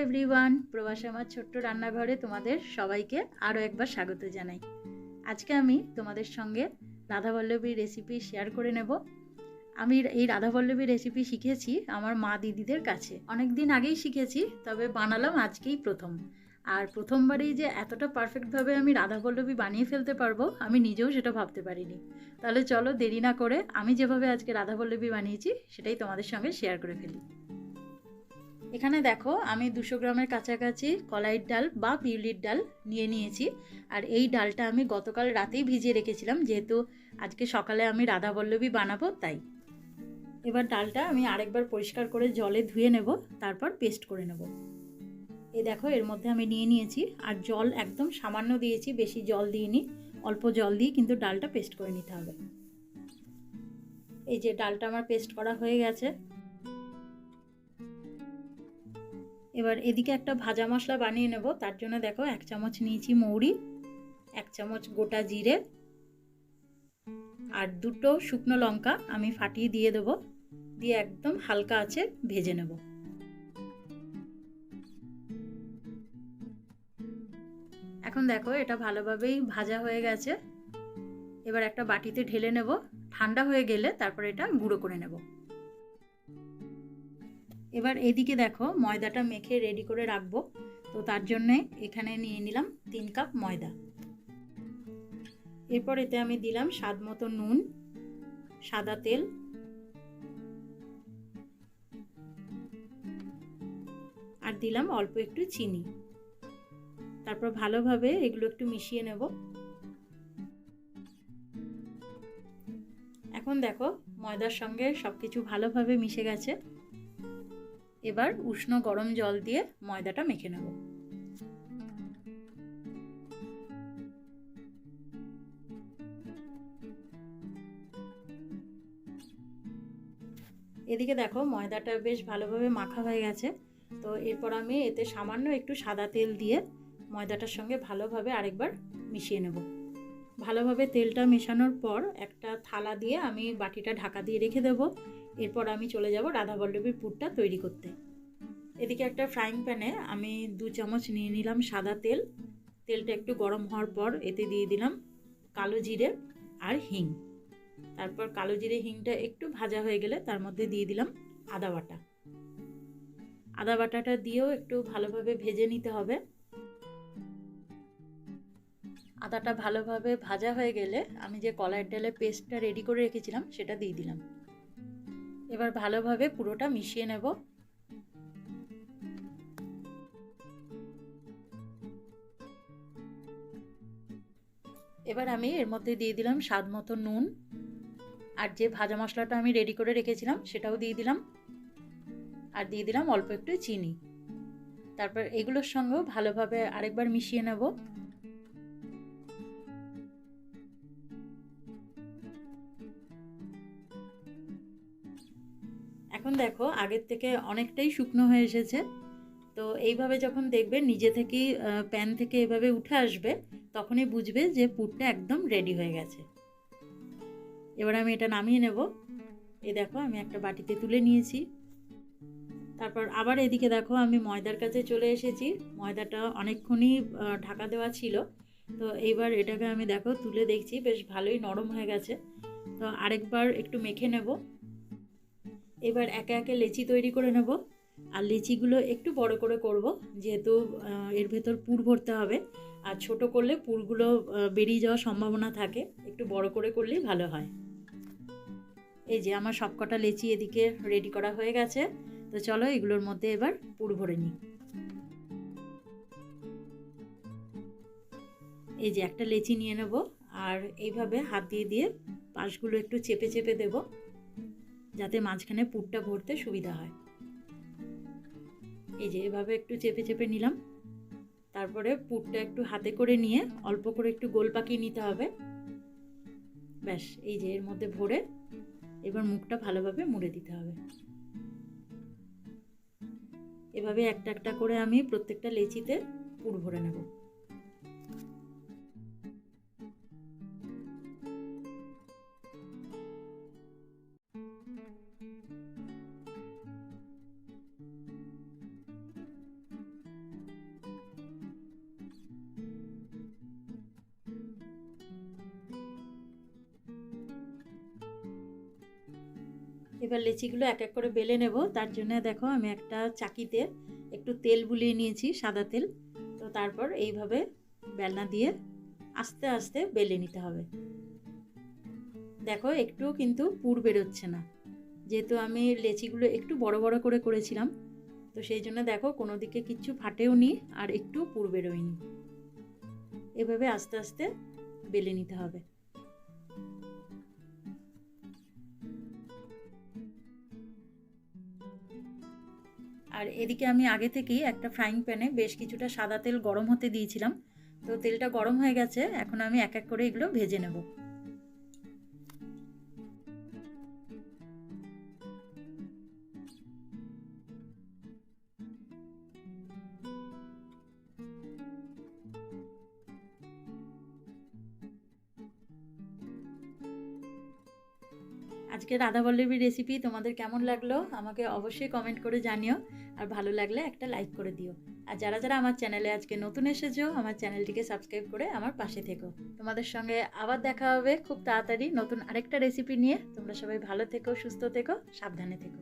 Everyone, প্রবাসে আমার ছোট্ট রান্নাঘরে তোমাদের সবাইকে আরও একবার স্বাগত জানাই। আজকে আমি তোমাদের সঙ্গে রাধাবল্লভীর রেসিপি শেয়ার করে নেব। আমি এই রাধাবল্লভীর রেসিপি শিখেছি আমার মা দিদিদের কাছে। অনেক দিন আগেই শিখেছি, তবে বানালাম আজকেই প্রথম। আর প্রথমবারেই যে এতটা পারফেক্টভাবে আমি রাধাবল্লভী বানিয়ে ফেলতে পারবো আমি নিজেও সেটা ভাবতে পারিনি। তাহলে চলো দেরি না করে আমি যেভাবে আজকে রাধাবল্লভী বানিয়েছি সেটাই তোমাদের সঙ্গে শেয়ার করে ফেলি। এখানে দেখো আমি 200 গ্রামের কাছাকাছি কলাইয়ের ডাল বা বিউলির ডাল নিয়েছি। আর এই ডালটা আমি গতকাল রাতেই ভিজিয়ে রেখেছিলাম, যেহেতু আজকে সকালে আমি রাধাবল্লভী বানাবো তাই। এবার ডালটা আমি আরেকবার পরিষ্কার করে জলে ধুয়ে নেব, তারপর পেস্ট করে নেব। এই দেখো এর মধ্যে আমি নিয়েছি, আর জল একদম সামান্য দিয়েছি, বেশি জল দিইনি, অল্প জল দিয়ে কিন্তু ডালটা পেস্ট করে নিতে হবে। এই যে ডালটা আমার পেস্ট করা হয়ে গেছে। এবার এদিকে একটা ভাজা মশলা বানিয়ে নেব। তার জন্য দেখো 1 চামচ নিয়েছি মৌরি, 1 চামচ গোটা জিরে, আর 2টো শুকনো লঙ্কা আমি ফাটিয়ে দিয়ে দেবো, দিয়ে একদম হালকা আঁচে ভেজে নেব। এখন দেখো এটা ভালোভাবেই ভাজা হয়ে গেছে। এবার একটা বাটিতে ঢেলে নেব, ঠান্ডা হয়ে গেলে তারপর এটা গুঁড়ো করে নেব। এবার এদিকে দেখো ময়দাটা মেখে রেডি করে রাখবো। তো তার জন্যে এখানে নিয়ে নিলাম 3 কাপ ময়দা। এরপর এতে আমি দিলাম স্বাদ মতো নুন, সাদা তেল, আর দিলাম অল্প একটু চিনি। তারপর ভালোভাবে এগুলো একটু মিশিয়ে নেব। এখন দেখো ময়দার সঙ্গে সবকিছু ভালোভাবে মিশে গেছে। এবার উষ্ণ গরম জল দিয়ে ময়দাটা মেখে নেব। এদিকে দেখো ময়দাটা বেশ ভালোভাবে মাখা হয়ে গেছে। তো এরপর আমি এতে সামান্য একটু সাদা তেল দিয়ে ময়দাটার সঙ্গে ভালোভাবে আরেকবার মিশিয়ে নেব। ভালোভাবে তেলটা মেশানোর পর একটা থালা দিয়ে আমি বাটিটা ঢাকা দিয়ে রেখে দেব। এরপর আমি চলে যাব রাধাবল্লভীর পুরটা তৈরি করতে। এদিকে একটা ফ্রাইং প্যানে আমি 2 চামচ নিয়ে নিলাম সাদা তেল। তেলটা একটু গরম হওয়ার পর এতে দিয়ে দিলাম কালো জিরে আর হিং। তারপর কালো জিরে হিংটা একটু ভাজা হয়ে গেলে তার মধ্যে দিয়ে দিলাম আদা বাটা। আদা বাটাটা দিয়েও একটু ভালোভাবে ভেজে নিতে হবে। আদাটা ভালোভাবে ভাজা হয়ে গেলে আমি যে কলাইয়ের ডালের পেস্টটা রেডি করে রেখেছিলাম সেটা দিয়ে দিলাম। এবার ভালোভাবে পুরোটা মিশিয়ে নেব। এবার আমি এর মধ্যে দিয়ে দিলাম স্বাদ মতো নুন, আর যে ভাজা মশলাটা আমি রেডি করে রেখেছিলাম সেটাও দিয়ে দিলাম, আর দিয়ে দিলাম অল্প একটু চিনি। তারপর এগুলোর সঙ্গেও ভালোভাবে আরেকবার মিশিয়ে নেব। এখন দেখো আগের থেকে অনেকটাই শুকনো হয়ে এসেছে। তো এইভাবে যখন দেখবে নিজে থেকেই প্যান থেকে এভাবে উঠে আসবে, তখনই বুঝবে যে পুরটা একদম রেডি হয়ে গেছে। এবার আমি এটা নামিয়ে নেব। এই দেখো আমি একটা বাটিতে তুলে নিয়েছি। তারপর আবার এদিকে দেখো আমি ময়দার কাছে চলে এসেছি। ময়দাটা অনেকক্ষণই ঢাকা দেওয়া ছিল। তো এইবার এটাকে আমি দেখো তুলে দেখছি বেশ ভালোই নরম হয়ে গেছে। তো আরেকবার একটু মেখে নেব। এবার একে একে লেচি তৈরি করে নেব। আর লেচিগুলো একটু বড় করে করব, যেহেতু এর ভেতর পুর ভরতে হবে। আর ছোট করলে পুরগুলো বেরিয়ে যাওয়ার সম্ভাবনা থাকে, একটু বড় করে করলেই ভালো হয়। এই যে আমার সবকটা লেচি এদিকে রেডি করা হয়ে গেছে। তো চলো এগুলোর মধ্যে এবার পুর ভরে নিই। এই যে একটা লেচি নিয়ে নেব, আর এইভাবে হাত দিয়ে দিয়ে পাশগুলো একটু চেপে চেপে দেব, যাতে মাঝখানে পুরটা ভরতে সুবিধা হয়। এই যে এভাবে একটু চেপে চেপে নিলাম। তারপরে পুরটা একটু হাতে করে নিয়ে অল্প করে একটু গোল পাকিয়ে নিতে হবে। ব্যাস এই যে এর মধ্যে ভরে এবার মুখটা ভালোভাবে মুড়ে দিতে হবে। এভাবে একটা একটা করে আমি প্রত্যেকটা লেচিতে পুর ভরে নেব। এবার লেচিগুলো এক এক করে বেলে নেব। তার জন্য দেখো আমি একটা চাকিতে একটু তেল বুলিয়ে নিয়েছি, সাদা তেল। তো তারপর এইভাবে বেলনা দিয়ে আস্তে আস্তে বেলে নিতে হবে। দেখো একটুও কিন্তু পুর বেরোচ্ছে না, যেহেতু আমি লেচিগুলো একটু বড় বড় করে করেছিলাম, তো সেই জন্য দেখো কোনো দিকে কিচ্ছু ফাটেও নি আর একটু পুর বেরোয়নি। এভাবে আস্তে আস্তে বেলে নিতে হবে। আর এদিকে আমি আগে থেকেই একটা ফ্রাইং প্যানে বেশ কিছুটা সাদা তেল গরম হতে দিয়েছিলাম। তো তেলটা গরম হয়ে গেছে, এখন আমি এক এক করে এগুলো ভেজে নেব। আজকে রাধাবল্লভীর রেসিপি তোমাদের কেমন লাগলো আমাকে অবশ্যই কমেন্ট করে জানিও, আর ভালো লাগলে একটা লাইক করে দিও। আর যারা যারা আমার চ্যানেলে আজকে নতুন এসেছো, আমার চ্যানেলটিকে সাবস্ক্রাইব করে আমার পাশে থেকো। তোমাদের সঙ্গে আবার দেখা হবে খুব তাড়াতাড়ি নতুন আরেকটা রেসিপি নিয়ে। তোমরা সবাই ভালো থেকো, সুস্থ থেকো, সাবধানে থেকো।